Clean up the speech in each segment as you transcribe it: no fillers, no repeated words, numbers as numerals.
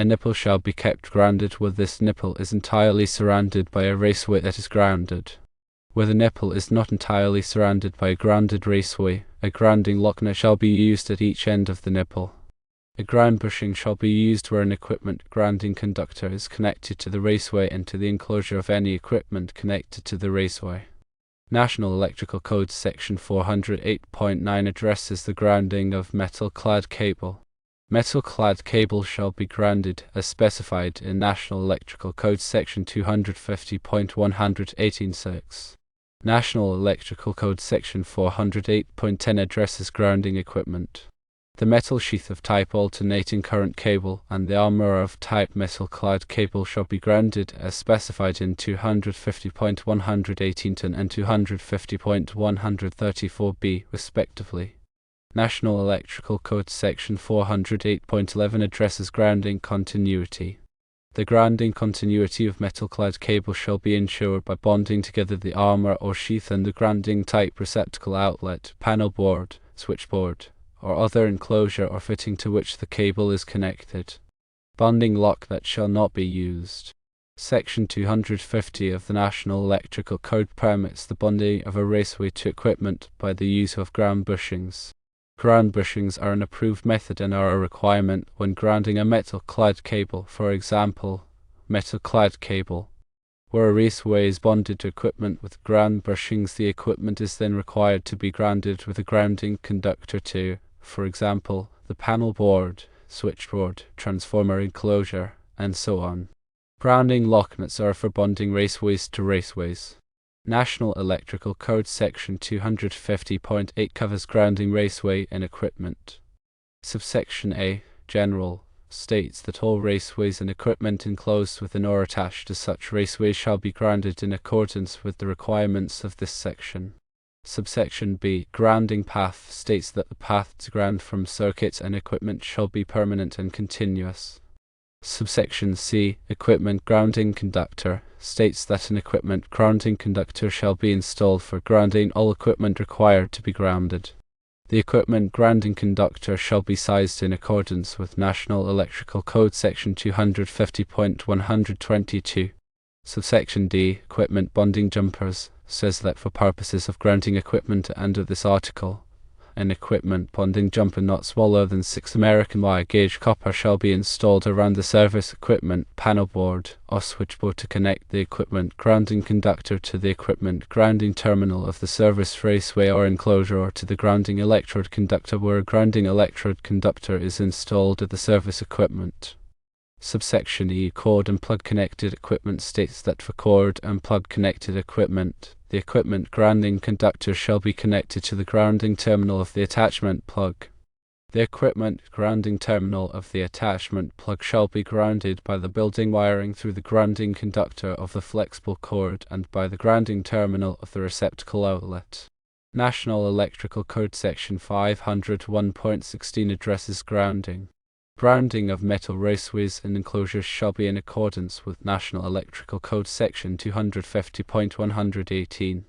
A nipple shall be kept grounded where this nipple is entirely surrounded by a raceway that is grounded. Where the nipple is not entirely surrounded by a grounded raceway, a grounding locknut shall be used at each end of the nipple. A ground bushing shall be used where an equipment grounding conductor is connected to the raceway and to the enclosure of any equipment connected to the raceway. National Electrical Code Section 408.9 addresses the grounding of metal-clad cable. Metal-clad cable shall be grounded as specified in National Electrical Code Section 250.118.6. National Electrical Code Section 408.10 addresses grounding equipment. The metal sheath of type alternating current cable and the armor of type metal-clad cable shall be grounded as specified in 250.118 and 250.134b, respectively. National Electrical Code Section 408.11 addresses grounding continuity. The grounding continuity of metal-clad cable shall be ensured by bonding together the armor or sheath and the grounding type receptacle outlet, panel board, switchboard, or other enclosure or fitting to which the cable is connected. Bonding locknut shall not be used. Section 250 of the National Electrical Code permits the bonding of a raceway to equipment by the use of ground bushings. Ground bushings are an approved method and are a requirement when grounding a metal-clad cable, for example, metal-clad cable. Where a raceway is bonded to equipment with ground bushings, the equipment is then required to be grounded with a grounding conductor to, for example, the panel board, switchboard, transformer enclosure, and so on. Grounding locknuts are for bonding raceways to raceways. National Electrical Code Section 250.8 covers grounding raceway and equipment. Subsection A, General, states that all raceways and equipment enclosed within or attached to such raceways shall be grounded in accordance with the requirements of this section. Subsection B, Grounding Path, states that the path to ground from circuits and equipment shall be permanent and continuous. Subsection C, Equipment Grounding Conductor, states that an equipment grounding conductor shall be installed for grounding all equipment required to be grounded. The equipment grounding conductor shall be sized in accordance with National Electrical Code Section 250.122. Subsection D, Equipment Bonding Jumpers, says that for purposes of grounding equipment under this article, an equipment bonding jumper not smaller than 6 American wire gauge copper shall be installed around the service equipment panel board or switchboard to connect the equipment grounding conductor to the equipment grounding terminal of the service raceway or enclosure, or to the grounding electrode conductor where a grounding electrode conductor is installed at the service equipment. Subsection E, Cord and plug connected equipment, states that for cord and plug connected equipment, the equipment grounding conductor shall be connected to the grounding terminal of the attachment plug. The equipment grounding terminal of the attachment plug shall be grounded by the building wiring through the grounding conductor of the flexible cord and by the grounding terminal of the receptacle outlet. National Electrical Code Section 501.16 addresses grounding. Grounding of metal raceways and enclosures shall be in accordance with National Electrical Code Section 250.118.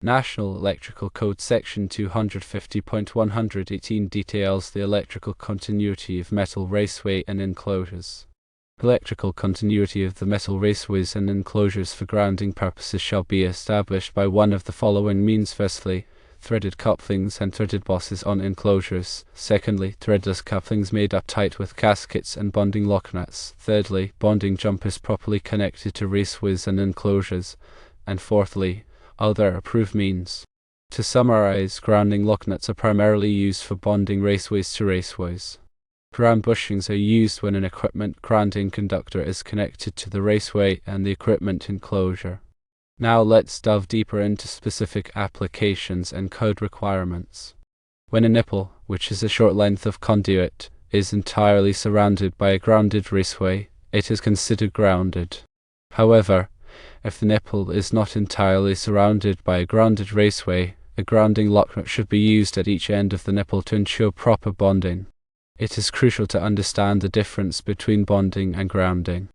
National Electrical Code Section 250.118 details the electrical continuity of metal raceway and enclosures. Electrical continuity of the metal raceways and enclosures for grounding purposes shall be established by one of the following means: firstly, threaded couplings and threaded bosses on enclosures; secondly, threadless couplings made up tight with gaskets and bonding locknuts; thirdly, bonding jumpers properly connected to raceways and enclosures; and fourthly, other approved means. To summarize, grounding locknuts are primarily used for bonding raceways to raceways. Ground bushings are used when an equipment grounding conductor is connected to the raceway and the equipment enclosure. Now let's delve deeper into specific applications and code requirements. When a nipple, which is a short length of conduit, is entirely surrounded by a grounded raceway, it is considered grounded. However, if the nipple is not entirely surrounded by a grounded raceway, a grounding locknut should be used at each end of the nipple to ensure proper bonding. It is crucial to understand the difference between bonding and grounding.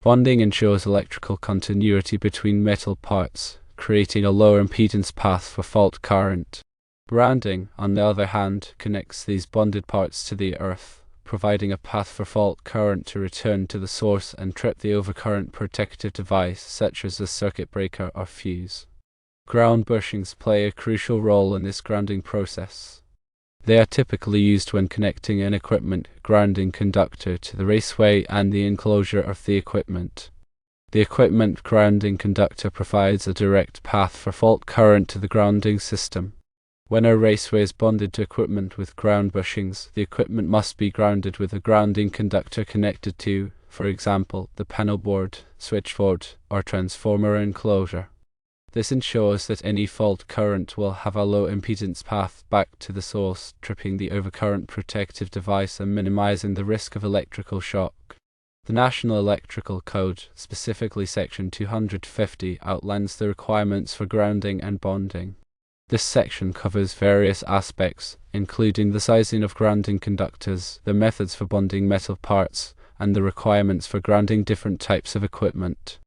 Bonding ensures electrical continuity between metal parts, creating a lower impedance path for fault current. Grounding, on the other hand, connects these bonded parts to the earth, providing a path for fault current to return to the source and trip the overcurrent protective device such as a circuit breaker or fuse. Ground bushings play a crucial role in this grounding process. They are typically used when connecting an equipment grounding conductor to the raceway and the enclosure of the equipment. The equipment grounding conductor provides a direct path for fault current to the grounding system. When a raceway is bonded to equipment with ground bushings, the equipment must be grounded with a grounding conductor connected to, for example, the panel board, switchboard, or transformer enclosure. This ensures that any fault current will have a low impedance path back to the source, tripping the overcurrent protective device and minimizing the risk of electrical shock. The National Electrical Code, specifically Section 250, outlines the requirements for grounding and bonding. This section covers various aspects, including the sizing of grounding conductors, the methods for bonding metal parts, and the requirements for grounding different types of equipment.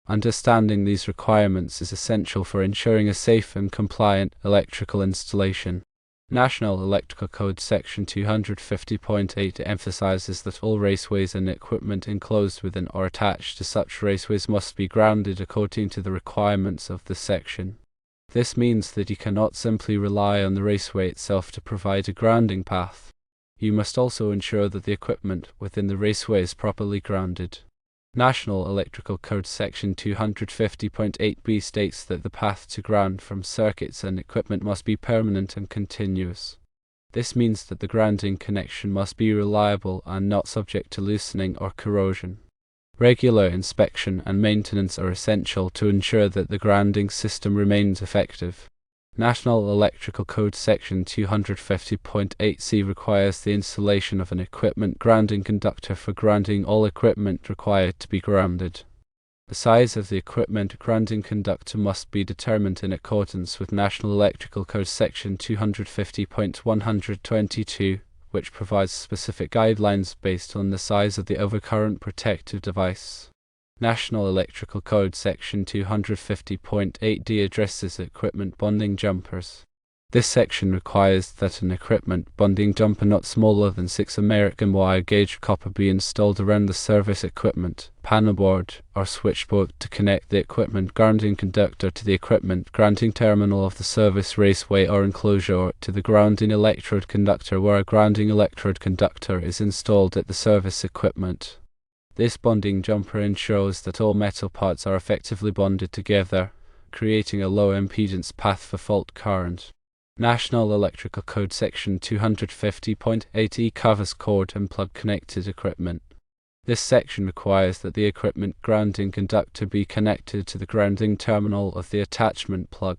Understanding these requirements is essential for ensuring a safe and compliant electrical installation. National Electrical Code Section 250.8 emphasizes that all raceways and equipment enclosed within or attached to such raceways must be grounded according to the requirements of the section. This means that you cannot simply rely on the raceway itself to provide a grounding path. You must also ensure that the equipment within the raceway is properly grounded. National Electrical Code Section 250.8b states that the path to ground from circuits and equipment must be permanent and continuous. This means that the grounding connection must be reliable and not subject to loosening or corrosion. Regular inspection and maintenance are essential to ensure that the grounding system remains effective. National Electrical Code Section 250.8c requires the installation of an equipment grounding conductor for grounding all equipment required to be grounded. The size of the equipment grounding conductor must be determined in accordance with National Electrical Code Section 250.122, which provides specific guidelines based on the size of the overcurrent protective device. National Electrical Code Section 250.8d addresses equipment bonding jumpers. This section requires that an equipment bonding jumper not smaller than 6 American wire gauge copper be installed around the service equipment, panel board, or switchboard to connect the equipment grounding conductor to the equipment grounding terminal of the service raceway or enclosure, or to the grounding electrode conductor where a grounding electrode conductor is installed at the service equipment. This bonding jumper ensures that all metal parts are effectively bonded together, creating a low impedance path for fault current. National Electrical Code Section 250.8e covers cord and plug connected equipment. This section requires that the equipment grounding conductor be connected to the grounding terminal of the attachment plug.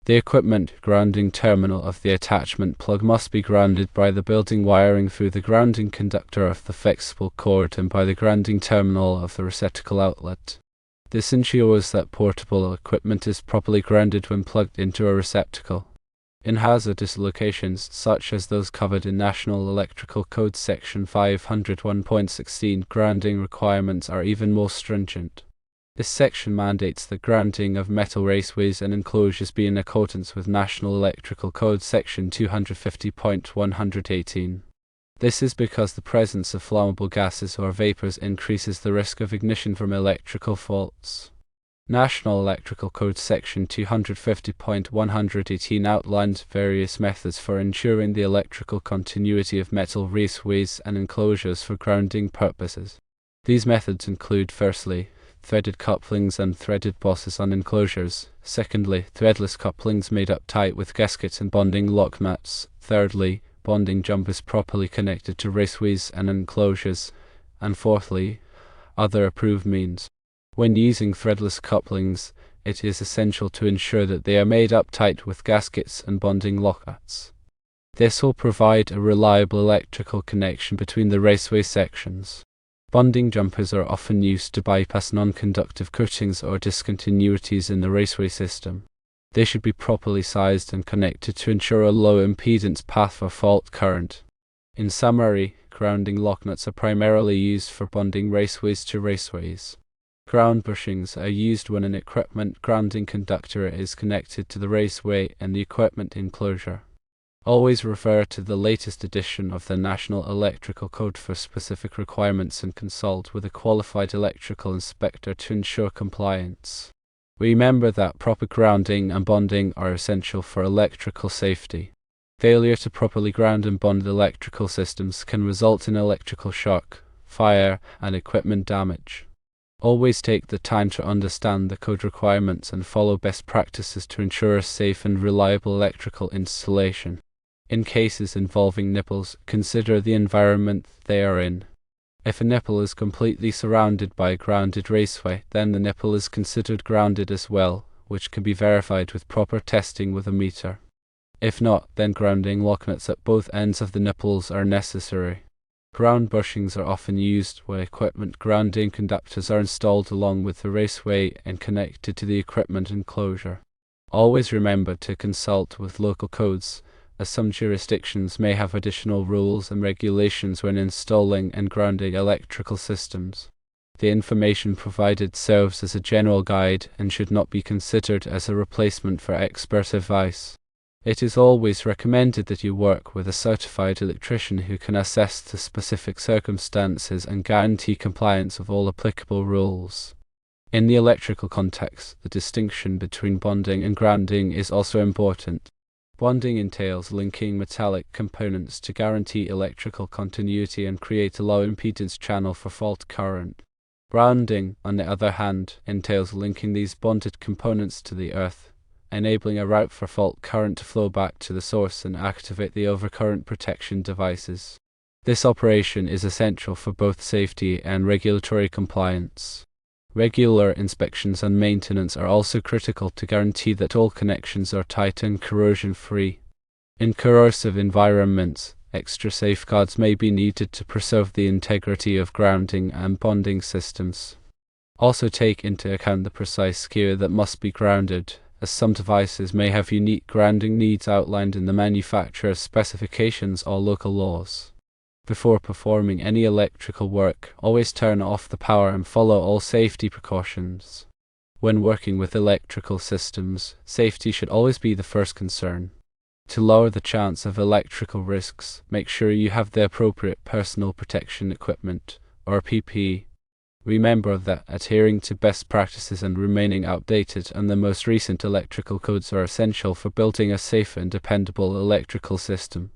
The equipment grounding terminal of the attachment plug must be grounded by the building wiring through the grounding conductor of the flexible cord and by the grounding terminal of the receptacle outlet. This ensures that portable equipment is properly grounded when plugged into a receptacle. In hazardous locations, such as those covered in National Electrical Code Section 501.16, grounding requirements are even more stringent. This section mandates that grounding of metal raceways and enclosures be in accordance with National Electrical Code Section 250.118. This is because the presence of flammable gases or vapors increases the risk of ignition from electrical faults. National Electrical Code Section 250.118 outlines various methods for ensuring the electrical continuity of metal raceways and enclosures for grounding purposes. These methods include, firstly, threaded couplings and threaded bosses on enclosures. Secondly, threadless couplings made up tight with gaskets and bonding locknuts. Thirdly, bonding jumpers properly connected to raceways and enclosures. And fourthly, other approved means. When using threadless couplings, it is essential to ensure that they are made up tight with gaskets and bonding locknuts. This will provide a reliable electrical connection between the raceway sections. Bonding jumpers are often used to bypass non-conductive coatings or discontinuities in the raceway system. They should be properly sized and connected to ensure a low impedance path for fault current. In summary, grounding locknuts are primarily used for bonding raceways to raceways. Ground bushings are used when an equipment grounding conductor is connected to the raceway and the equipment enclosure. Always refer to the latest edition of the National Electrical Code for specific requirements and consult with a qualified electrical inspector to ensure compliance. Remember that proper grounding and bonding are essential for electrical safety. Failure to properly ground and bond electrical systems can result in electrical shock, fire, and equipment damage. Always take the time to understand the code requirements and follow best practices to ensure a safe and reliable electrical installation. In cases involving nipples, consider the environment they are in. If a nipple is completely surrounded by a grounded raceway, then the nipple is considered grounded as well, which can be verified with proper testing with a meter. If not, then grounding locknuts at both ends of the nipples are necessary. Ground bushings are often used where equipment grounding conductors are installed along with the raceway and connected to the equipment enclosure. Always remember to consult with local codes, as some jurisdictions may have additional rules and regulations when installing and grounding electrical systems. The information provided serves as a general guide and should not be considered as a replacement for expert advice. It is always recommended that you work with a certified electrician who can assess the specific circumstances and guarantee compliance with all applicable rules. In the electrical context, the distinction between bonding and grounding is also important. Bonding entails linking metallic components to guarantee electrical continuity and create a low impedance channel for fault current. Grounding, on the other hand, entails linking these bonded components to the earth, enabling a route for fault current to flow back to the source and activate the overcurrent protection devices. This operation is essential for both safety and regulatory compliance. Regular inspections and maintenance are also critical to guarantee that all connections are tight and corrosion-free. In corrosive environments, extra safeguards may be needed to preserve the integrity of grounding and bonding systems. Also take into account the precise gear that must be grounded, as some devices may have unique grounding needs outlined in the manufacturer's specifications or local laws. Before performing any electrical work, always turn off the power and follow all safety precautions. When working with electrical systems, safety should always be the first concern. To lower the chance of electrical risks, make sure you have the appropriate personal protection equipment, or PPE. Remember that adhering to best practices and remaining updated on the most recent electrical codes are essential for building a safe and dependable electrical system.